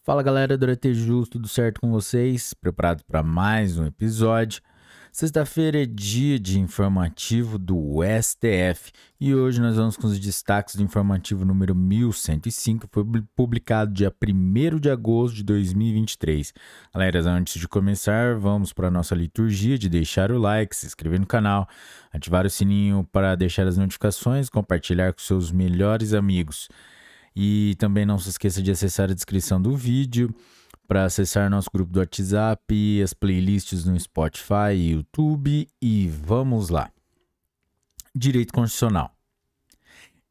Fala galera do Justo, tudo certo com vocês? Preparado para mais um episódio? Sexta-feira é dia de informativo do STF e hoje nós vamos com os destaques do informativo número 1105, que foi publicado dia 1º de agosto de 2023. Galera, antes de começar, vamos para a nossa liturgia de deixar o like, se inscrever no canal, ativar o sininho para deixar as notificações, compartilhar com seus melhores amigos. E também não se esqueça de acessar a descrição do vídeo para acessar nosso grupo do WhatsApp, as playlists no Spotify e YouTube. E vamos lá. Direito constitucional.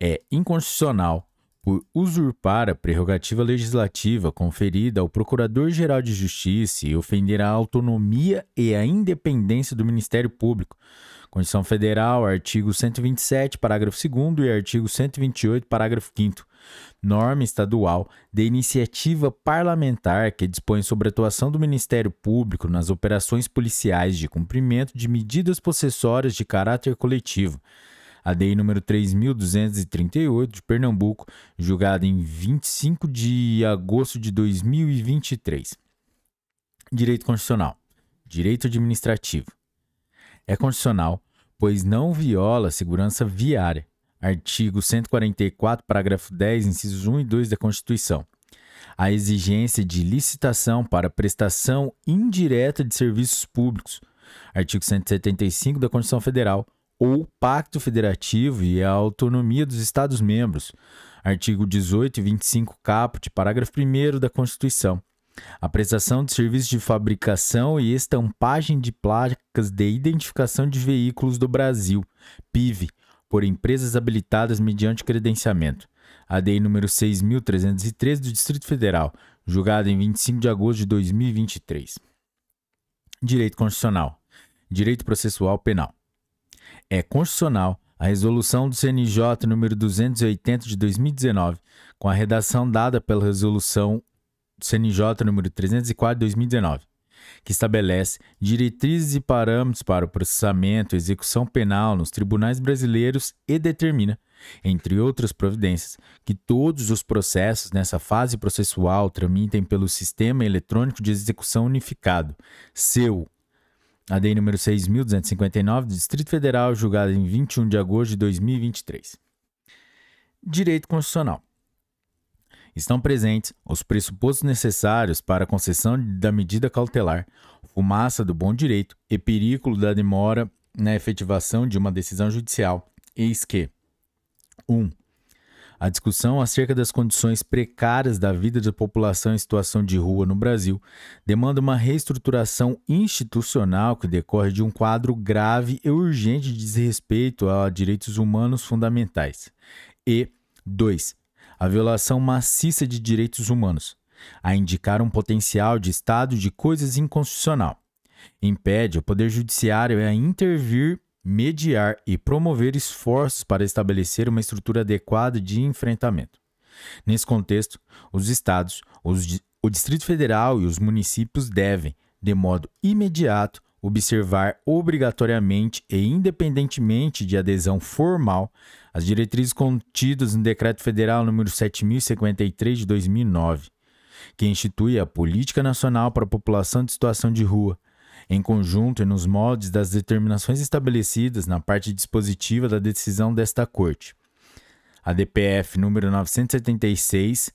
É inconstitucional por usurpar a prerrogativa legislativa conferida ao Procurador-Geral de Justiça e ofender a autonomia e a independência do Ministério Público. Constituição Federal, artigo 127, parágrafo 2º e artigo 128, parágrafo 5º. Norma estadual de iniciativa parlamentar que dispõe sobre a atuação do Ministério Público nas operações policiais de cumprimento de medidas possessórias de caráter coletivo. A DEI número 3.238 de Pernambuco, julgada em 25 de agosto de 2023. Direito constitucional. Direito administrativo. É constitucional, pois não viola a segurança viária. Artigo 144, parágrafo 10, incisos 1 e 2 da Constituição. A exigência de licitação para prestação indireta de serviços públicos. Artigo 175 da Constituição Federal, ou Pacto Federativo e a autonomia dos Estados-membros. Artigo 18 e 25 caput, parágrafo 1º da Constituição. A prestação de serviços de fabricação e estampagem de placas de identificação de veículos do Brasil, PIV, por empresas habilitadas mediante credenciamento. A DEI número 6.313 do Distrito Federal, julgada em 25 de agosto de 2023. Direito constitucional. Direito processual penal. É constitucional a resolução do CNJ número 280 de 2019, com a redação dada pela resolução CNJ número 304 de 2019, que estabelece diretrizes e parâmetros para o processamento e execução penal nos tribunais brasileiros e determina, entre outras providências, que todos os processos nessa fase processual tramitem pelo Sistema Eletrônico de Execução Unificado, SEU. A DEI número 6.259 do Distrito Federal, julgada em 21 de agosto de 2023. Direito constitucional. Estão presentes os pressupostos necessários para a concessão da medida cautelar, fumaça do bom direito e perigo da demora na efetivação de uma decisão judicial. Eis que 1. A discussão acerca das condições precárias da vida da população em situação de rua no Brasil demanda uma reestruturação institucional que decorre de um quadro grave e urgente de desrespeito a direitos humanos fundamentais. E 2. A violação maciça de direitos humanos, a indicar um potencial de estado de coisas inconstitucional. Impede o Poder Judiciário a intervir, mediar e promover esforços para estabelecer uma estrutura adequada de enfrentamento. Nesse contexto, os Estados, o Distrito Federal e os municípios devem, de modo imediato, observar obrigatoriamente e independentemente de adesão formal as diretrizes contidas no Decreto Federal número 7.053 de 2009, que institui a Política Nacional para a População de Situação de Rua, em conjunto e nos moldes das determinações estabelecidas na parte dispositiva da decisão desta Corte. A DPF número 976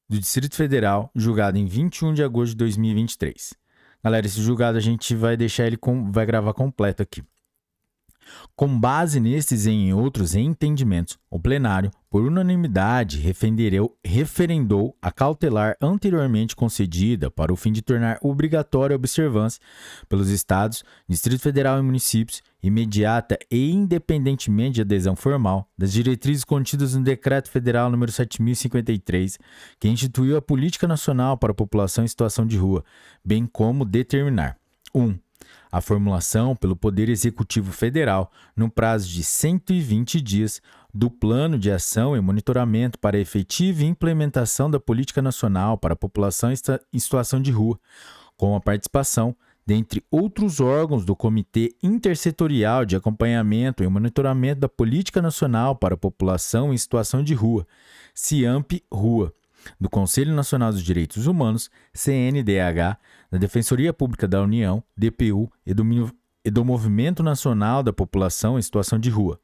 do Distrito Federal, julgada em 21 de agosto de 2023. Galera, esse julgado a gente vai deixar ele vai gravar completo aqui. Com base nestes e em outros entendimentos, o plenário, por unanimidade, referendou a cautelar anteriormente concedida para o fim de tornar obrigatória a observância pelos Estados, Distrito Federal e municípios, imediata e independentemente de adesão formal, das diretrizes contidas no Decreto Federal número 7.053, que instituiu a Política Nacional para a População em Situação de Rua, bem como determinar 1. A formulação pelo Poder Executivo Federal, no prazo de 120 dias, do Plano de Ação e Monitoramento para a efetiva implementação da Política Nacional para a População em Situação de Rua, com a participação, dentre outros órgãos, do Comitê Intersetorial de Acompanhamento e Monitoramento da Política Nacional para a População em Situação de Rua, CIAMP-RUA, do Conselho Nacional dos Direitos Humanos, CNDH, da Defensoria Pública da União, DPU, e do Movimento Nacional da População em Situação de Rua.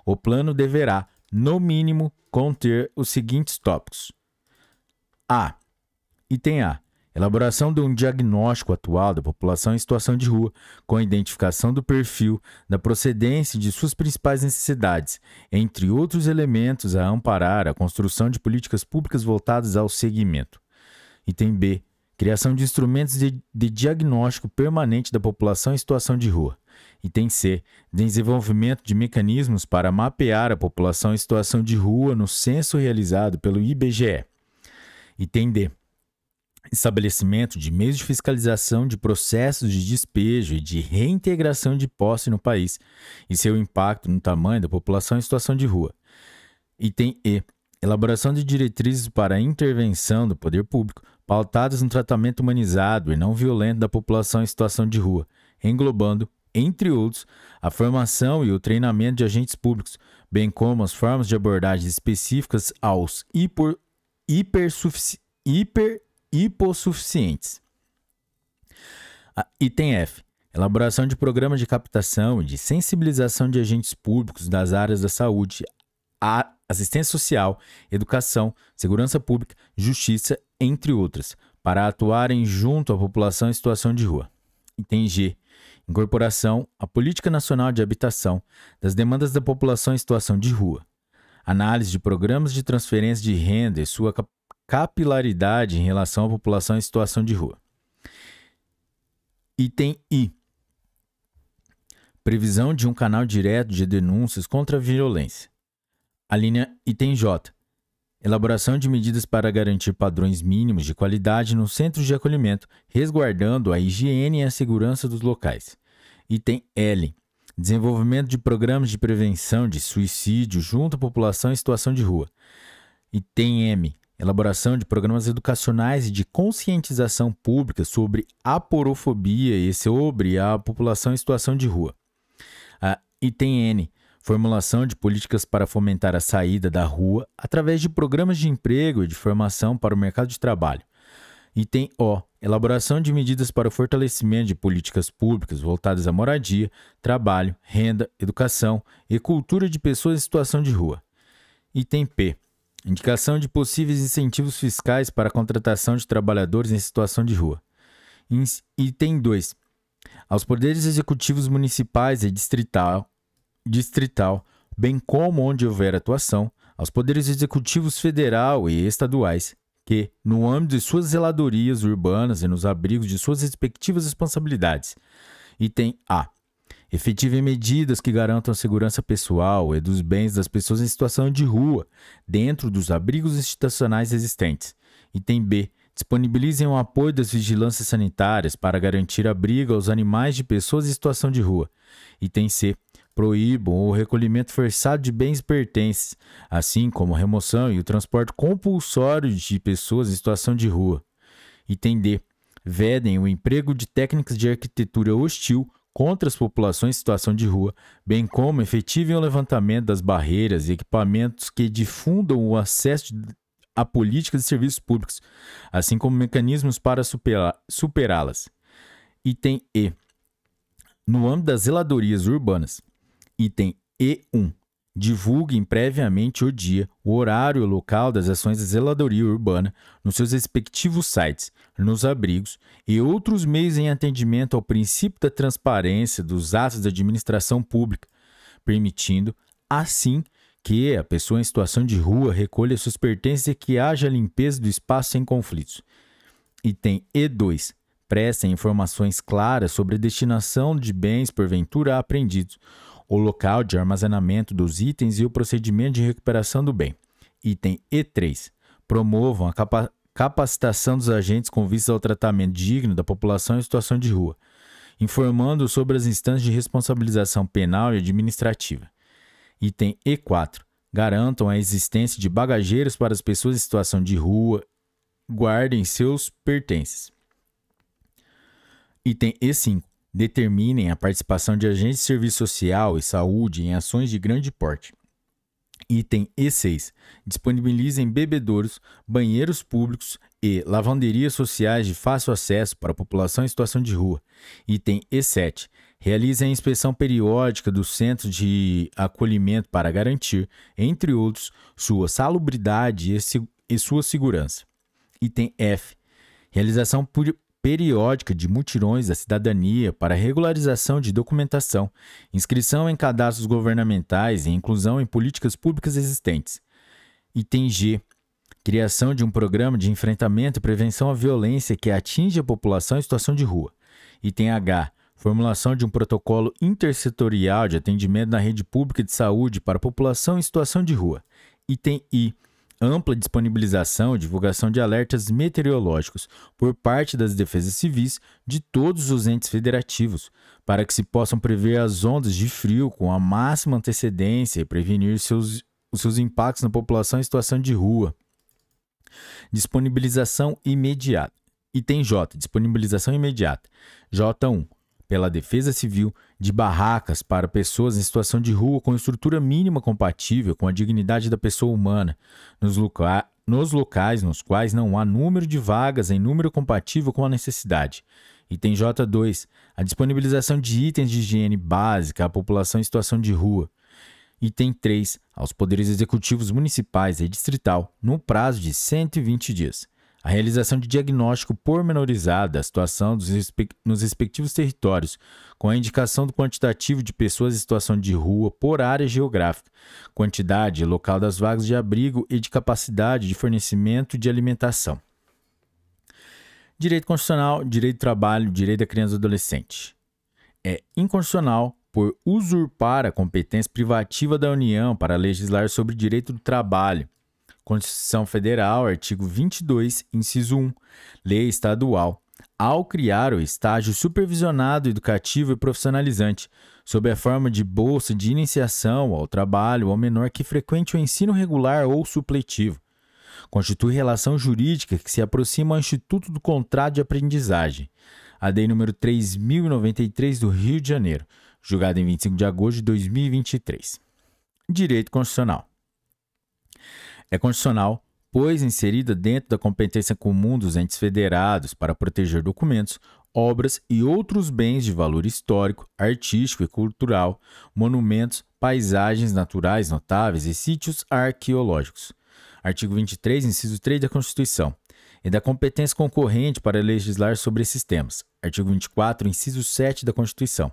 O plano deverá, no mínimo, conter os seguintes tópicos. Item A. Elaboração de um diagnóstico atual da população em situação de rua, com a identificação do perfil, da procedência e de suas principais necessidades, entre outros elementos a amparar a construção de políticas públicas voltadas ao segmento. Item B. Criação de instrumentos de diagnóstico permanente da população em situação de rua. Item C. Desenvolvimento de mecanismos para mapear a população em situação de rua no censo realizado pelo IBGE. Item D. Estabelecimento de meios de fiscalização de processos de despejo e de reintegração de posse no país e seu impacto no tamanho da população em situação de rua. Item E. Elaboração de diretrizes para a intervenção do poder público pautadas no tratamento humanizado e não violento da população em situação de rua, englobando, entre outros, a formação e o treinamento de agentes públicos, bem como as formas de abordagem específicas aos hipossuficientes. Item F. Elaboração de programas de captação e de sensibilização de agentes públicos das áreas da saúde, assistência social, educação, segurança pública, justiça, entre outras, para atuarem junto à população em situação de rua. Item G. Incorporação à Política Nacional de Habitação das demandas da população em situação de rua. Análise de programas de transferência de renda e sua capilaridade em relação à população em situação de rua. Item I. Previsão de um canal direto de denúncias contra a violência. A linha Item J. Elaboração de medidas para garantir padrões mínimos de qualidade nos centros de acolhimento, resguardando a higiene e a segurança dos locais. Item L. Desenvolvimento de programas de prevenção de suicídio junto à população em situação de rua. Item M. Elaboração de programas educacionais e de conscientização pública sobre a aporofobia e sobre a população em situação de rua. Item N. Formulação de políticas para fomentar a saída da rua através de programas de emprego e de formação para o mercado de trabalho. Item O. Elaboração de medidas para o fortalecimento de políticas públicas voltadas à moradia, trabalho, renda, educação e cultura de pessoas em situação de rua. Item P. Indicação de possíveis incentivos fiscais para a contratação de trabalhadores em situação de rua. Item 2. Aos poderes executivos municipais e distrital, bem como onde houver atuação, aos poderes executivos federal e estaduais, que, no âmbito de suas zeladorias urbanas e nos abrigos de suas respectivas responsabilidades. Item A. Efetivem medidas que garantam a segurança pessoal e dos bens das pessoas em situação de rua, dentro dos abrigos institucionais existentes. Item B. Disponibilizem o apoio das vigilâncias sanitárias para garantir abrigo aos animais de pessoas em situação de rua. Item C. Proíbam o recolhimento forçado de bens e pertences, assim como a remoção e o transporte compulsório de pessoas em situação de rua. Item D. Vedem o emprego de técnicas de arquitetura hostil contra as populações em situação de rua, bem como efetivem o levantamento das barreiras e equipamentos que difundam o acesso a políticas e serviços públicos, assim como mecanismos para superá-las. Item E. No âmbito das zeladorias urbanas. Item E1. Divulguem previamente o dia, o horário e o local das ações da zeladoria urbana nos seus respectivos sites, nos abrigos e outros meios em atendimento ao princípio da transparência dos atos da administração pública, permitindo, assim, que a pessoa em situação de rua recolha seus pertences e que haja limpeza do espaço sem conflitos. Item E2. Prestem informações claras sobre a destinação de bens porventura apreendidos, o local de armazenamento dos itens e o procedimento de recuperação do bem. Item E3. Promovam a capacitação dos agentes com vistas ao tratamento digno da população em situação de rua, informando sobre as instâncias de responsabilização penal e administrativa. Item E4. Garantam a existência de bagageiros para as pessoas em situação de rua, guardem seus pertences. Item E5. Determinem a participação de agentes de serviço social e saúde em ações de grande porte. Item E6. Disponibilizem bebedouros, banheiros públicos e lavanderias sociais de fácil acesso para a população em situação de rua. Item E7. Realizem a inspeção periódica dos centros de acolhimento para garantir, entre outros, sua salubridade e sua segurança. Item F. Realização periódica de mutirões da cidadania para regularização de documentação, inscrição em cadastros governamentais e inclusão em políticas públicas existentes. Item G. Criação de um programa de enfrentamento e prevenção à violência que atinge a população em situação de rua. Item H. Formulação de um protocolo intersetorial de atendimento na rede pública de saúde para a população em situação de rua. Item I. Ampla disponibilização e divulgação de alertas meteorológicos por parte das defesas civis de todos os entes federativos, para que se possam prever as ondas de frio com a máxima antecedência e prevenir os seus impactos na população em situação de rua. Disponibilização imediata. Item J. Disponibilização imediata. J1. Pela Defesa Civil, de barracas para pessoas em situação de rua com estrutura mínima compatível com a dignidade da pessoa humana, nos locais nos quais não há número de vagas em número compatível com a necessidade. Item J2. A disponibilização de itens de higiene básica à população em situação de rua. Item 3. Aos poderes executivos municipais e distrital, no prazo de 120 dias. A realização de diagnóstico pormenorizado da situação nos respectivos territórios, com a indicação do quantitativo de pessoas em situação de rua por área geográfica, quantidade e local das vagas de abrigo e de capacidade de fornecimento de alimentação. Direito constitucional, direito do trabalho, direito da criança e do adolescente. É inconstitucional por usurpar a competência privativa da União para legislar sobre direito do trabalho. Constituição Federal, artigo 22, inciso 1, Lei Estadual, ao criar o estágio supervisionado educativo e profissionalizante, sob a forma de bolsa de iniciação ao trabalho ao menor que frequente o ensino regular ou supletivo. Constitui relação jurídica que se aproxima ao Instituto do Contrato de Aprendizagem, a Lei nº 3.093 do Rio de Janeiro, julgada em 25 de agosto de 2023. Direito Constitucional. É constitucional, pois inserida dentro da competência comum dos entes federados para proteger documentos, obras e outros bens de valor histórico, artístico e cultural, monumentos, paisagens naturais notáveis e sítios arqueológicos. Artigo 23, inciso 3 da Constituição. E da competência concorrente para legislar sobre esses temas. Artigo 24, inciso 7 da Constituição.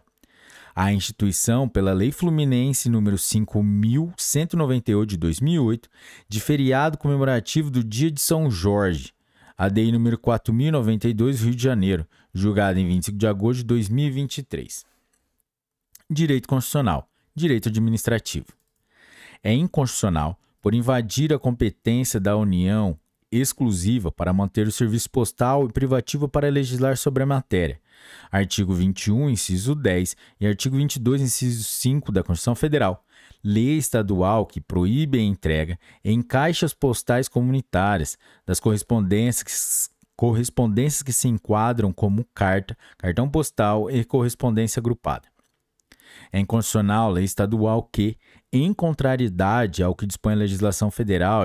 A instituição pela Lei Fluminense nº 5.198 de 2008, de feriado comemorativo do Dia de São Jorge, a Lei nº 4.092 do Rio de Janeiro, julgada em 25 de agosto de 2023. Direito Constitucional, direito administrativo. É inconstitucional por invadir a competência da União exclusiva para manter o serviço postal e privativa para legislar sobre a matéria. Artigo 21, inciso 10 e artigo 22, inciso 5 da Constituição Federal. Lei estadual que proíbe a entrega em caixas postais comunitárias das correspondências que se enquadram como carta, cartão postal e correspondência agrupada. É inconstitucional lei estadual que, em contrariedade ao que dispõe a legislação federal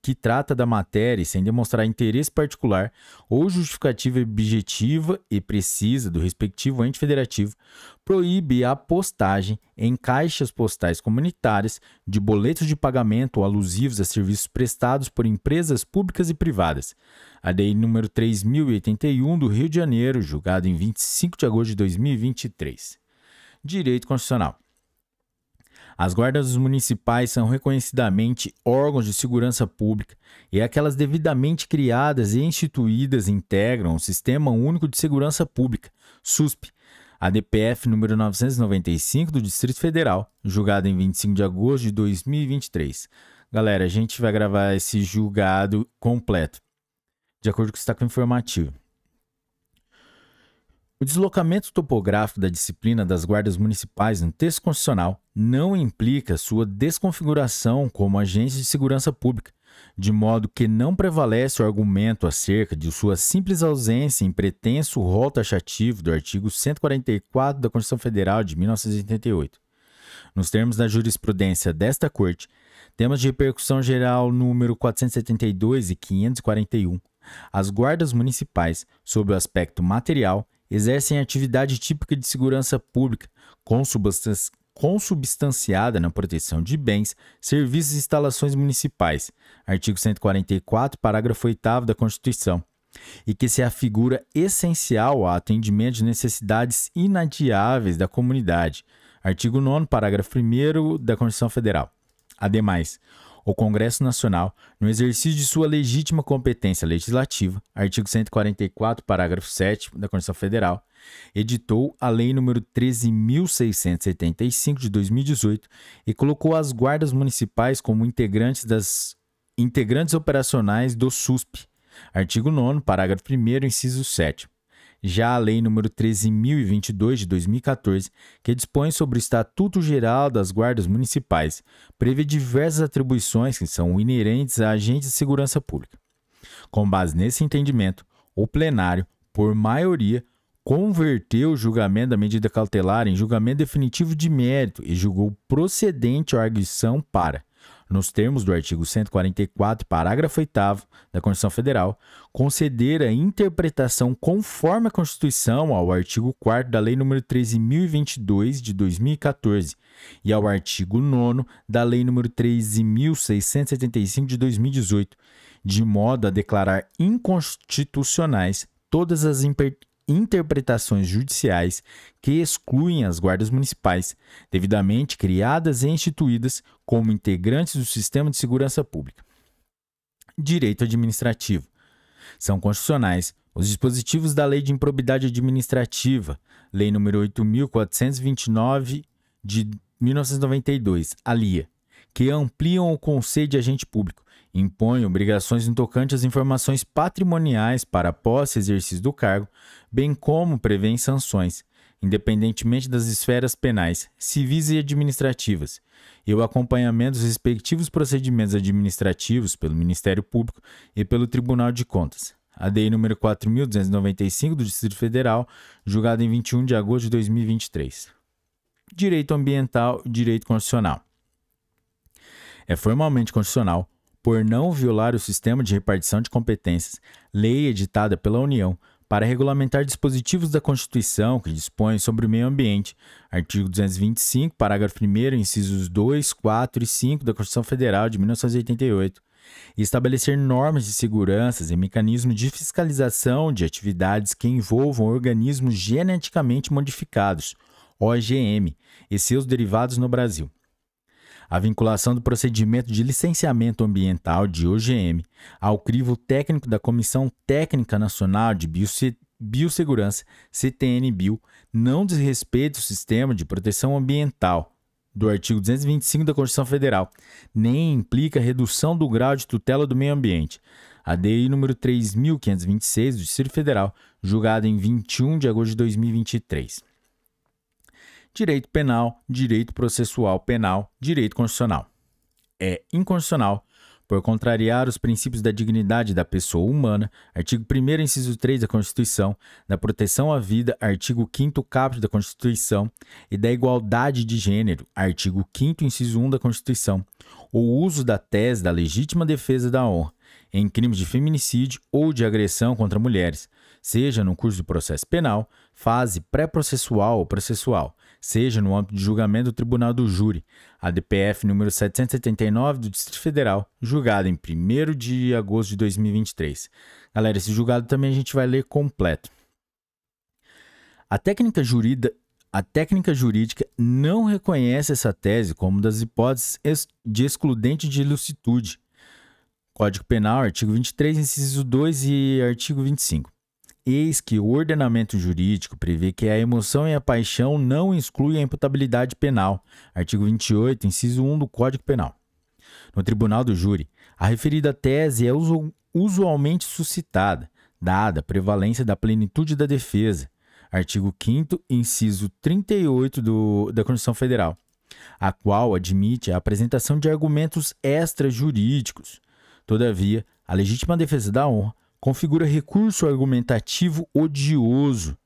que trata da matéria sem demonstrar interesse particular ou justificativa objetiva e precisa do respectivo ente federativo, proíbe a postagem em caixas postais comunitárias de boletos de pagamento alusivos a serviços prestados por empresas públicas e privadas. A Lei nº 3.081 do Rio de Janeiro, julgado em 25 de agosto de 2023. Direito Constitucional. As guardas municipais são reconhecidamente órgãos de segurança pública e aquelas devidamente criadas e instituídas integram o Sistema Único de Segurança Pública, SUSP, a DPF número 995 do Distrito Federal, julgado em 25 de agosto de 2023. Galera, a gente vai gravar esse julgado completo, de acordo com o destaque informativo. O deslocamento topográfico da disciplina das guardas municipais no texto constitucional não implica sua desconfiguração como agente de segurança pública, de modo que não prevalece o argumento acerca de sua simples ausência em pretenso rol taxativo do artigo 144 da Constituição Federal de 1988. Nos termos da jurisprudência desta Corte, Temas de repercussão geral número 472 e 541. As guardas municipais, sob o aspecto material, exercem atividade típica de segurança pública, consubstanciada na proteção de bens, serviços e instalações municipais. Artigo 144, parágrafo 8º da Constituição. E que se afigura essencial ao atendimento de necessidades inadiáveis da comunidade. Artigo 9º, parágrafo 1º da Constituição Federal. Ademais, o Congresso Nacional, no exercício de sua legítima competência legislativa, artigo 144, parágrafo 7º da Constituição Federal, editou a Lei nº 13.675 de 2018 e colocou as guardas municipais como integrantes operacionais do SUSP. Artigo 9º, parágrafo 1º, inciso 7º. Já a Lei nº 13.022 de 2014, que dispõe sobre o Estatuto Geral das Guardas Municipais, prevê diversas atribuições que são inerentes a agentes de segurança pública. Com base nesse entendimento, o plenário, por maioria, converteu o julgamento da medida cautelar em julgamento definitivo de mérito e julgou procedente a arguição para, nos termos do artigo 144, parágrafo 8º da Constituição Federal, conceder a interpretação conforme a Constituição ao artigo 4º da Lei nº 13.022 de 2014 e ao artigo 9º da Lei nº 13.675 de 2018, de modo a declarar inconstitucionais todas as interpretações judiciais que excluem as guardas municipais, devidamente criadas e instituídas como integrantes do sistema de segurança pública. Direito administrativo. São constitucionais os dispositivos da Lei de Improbidade Administrativa, Lei nº 8.429 de 1992, a LIA, que ampliam o conceito de agente público, impõe obrigações no tocante às informações patrimoniais para a posse e exercício do cargo, bem como prevêem sanções, independentemente das esferas penais, civis e administrativas, e o acompanhamento dos respectivos procedimentos administrativos pelo Ministério Público e pelo Tribunal de Contas. A DI nº 4.295 do Distrito Federal, julgada em 21 de agosto de 2023. Direito ambiental e direito constitucional. É formalmente constitucional, por não violar o sistema de repartição de competências, lei editada pela União, para regulamentar dispositivos da Constituição que dispõem sobre o meio ambiente, artigo 225, parágrafo 1º, incisos 2, 4 e 5 da Constituição Federal de 1988, e estabelecer normas de segurança e mecanismos de fiscalização de atividades que envolvam organismos geneticamente modificados, OGM, e seus derivados no Brasil. A vinculação do procedimento de licenciamento ambiental de OGM ao crivo técnico da Comissão Técnica Nacional de Biossegurança, CTN-Bio, não desrespeita o sistema de proteção ambiental do artigo 225 da Constituição Federal, nem implica redução do grau de tutela do meio ambiente. A DI número 3.526 do Distrito Federal, julgada em 21 de agosto de 2023. Direito penal, direito processual penal, direito constitucional. É inconstitucional por contrariar os princípios da dignidade da pessoa humana, artigo 1º, inciso 3 da Constituição, da proteção à vida, artigo 5º caput da Constituição, e da igualdade de gênero, artigo 5º, inciso 1 da Constituição, o uso da tese da legítima defesa da honra em crimes de feminicídio ou de agressão contra mulheres, seja no curso do processo penal, fase pré-processual ou processual, seja no âmbito de julgamento do Tribunal do Júri, a DPF número 779 do Distrito Federal, julgada em 1º de agosto de 2023. Galera, esse julgado também a gente vai ler completo. A técnica jurídica não reconhece essa tese como das hipóteses de excludente de ilicitude. Código Penal, artigo 23, inciso 2 e artigo 25. Eis que o ordenamento jurídico prevê que a emoção e a paixão não excluem a imputabilidade penal. Artigo 28, inciso 1 do Código Penal. No Tribunal do Júri, a referida tese é usualmente suscitada, dada a prevalência da plenitude da defesa. Artigo 5º, inciso 38 da Constituição Federal, a qual admite a apresentação de argumentos extrajurídicos. Todavia, a legítima defesa da honra configura recurso argumentativo odioso,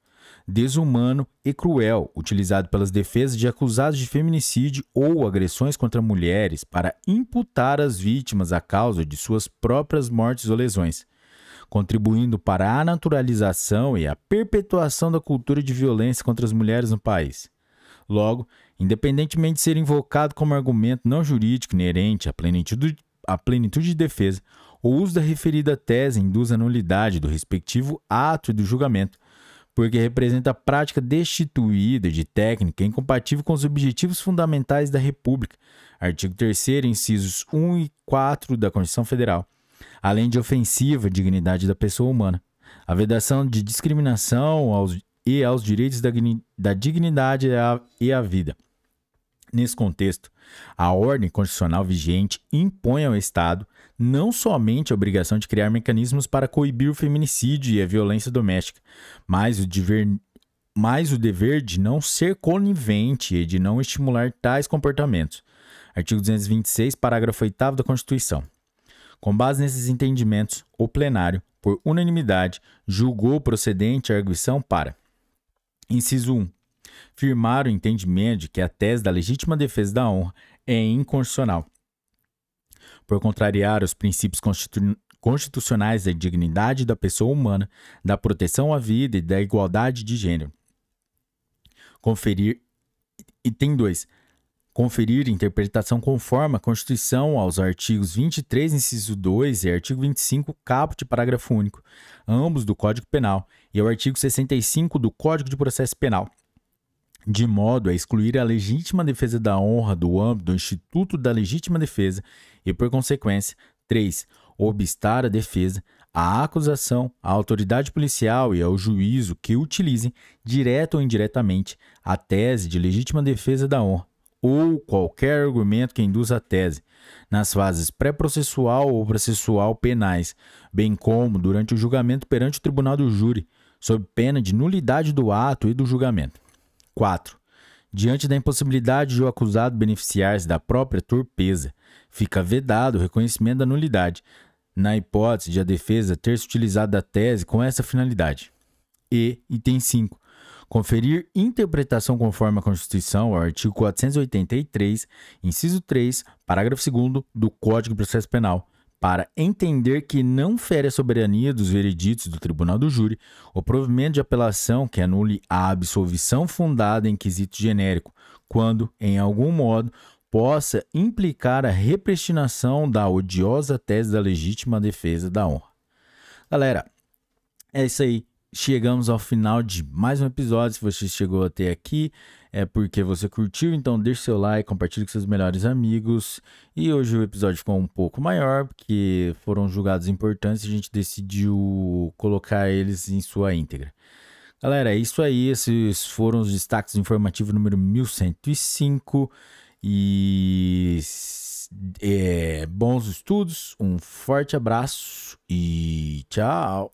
desumano e cruel, utilizado pelas defesas de acusados de feminicídio ou agressões contra mulheres para imputar as vítimas a causa de suas próprias mortes ou lesões, contribuindo para a naturalização e a perpetuação da cultura de violência contra as mulheres no país. Logo, independentemente de ser invocado como argumento não jurídico inerente à plenitude de defesa, o uso da referida tese induz a nulidade do respectivo ato e do julgamento, porque representa a prática destituída de técnica incompatível com os objetivos fundamentais da República, artigo 3º, incisos 1 e 4 da Constituição Federal, além de ofensiva à dignidade da pessoa humana, a vedação de discriminação aos direitos da dignidade e à vida. Nesse contexto, a ordem constitucional vigente impõe ao Estado não somente a obrigação de criar mecanismos para coibir o feminicídio e a violência doméstica, mas o dever de não ser conivente e de não estimular tais comportamentos. Artigo 226, parágrafo 8º da Constituição. Com base nesses entendimentos, o plenário, por unanimidade, julgou procedente a arguição para: inciso 1. Firmar o entendimento de que a tese da legítima defesa da honra é inconstitucional, por contrariar os princípios constitucionais da dignidade da pessoa humana, da proteção à vida e da igualdade de gênero. Conferir interpretação conforme a Constituição aos artigos 23, inciso 2 e artigo 25, caput, parágrafo único, ambos do Código Penal, e ao artigo 65 do Código de Processo Penal, de modo a excluir a legítima defesa da honra do âmbito do Instituto da Legítima Defesa e, por consequência, 3. Obstar a defesa, a acusação, à autoridade policial e ao juízo que utilizem, direta ou indiretamente, a tese de legítima defesa da honra ou qualquer argumento que induza a tese, nas fases pré-processual ou processual penais, bem como durante o julgamento perante o tribunal do júri, sob pena de nulidade do ato e do julgamento. 4. Diante da impossibilidade do acusado beneficiar-se da própria torpeza, fica vedado o reconhecimento da nulidade, na hipótese de a defesa ter se utilizado da tese com essa finalidade. E, item 5. Conferir interpretação conforme a Constituição ao artigo 483, inciso 3, parágrafo 2º do Código de Processo Penal, para entender que não fere a soberania dos vereditos do Tribunal do Júri o provimento de apelação que anule a absolvição fundada em quesito genérico, quando, em algum modo, possa implicar a repristinação da odiosa tese da legítima defesa da honra. Galera, é isso aí. Chegamos ao final de mais um episódio. Se você chegou até aqui, é porque você curtiu, então deixe seu like, compartilhe com seus melhores amigos. E hoje o episódio ficou um pouco maior, porque foram julgados importantes e a gente decidiu colocar eles em sua íntegra. Galera, é isso aí. Esses foram os destaques informativos número 1105. E bons estudos, um forte abraço e tchau!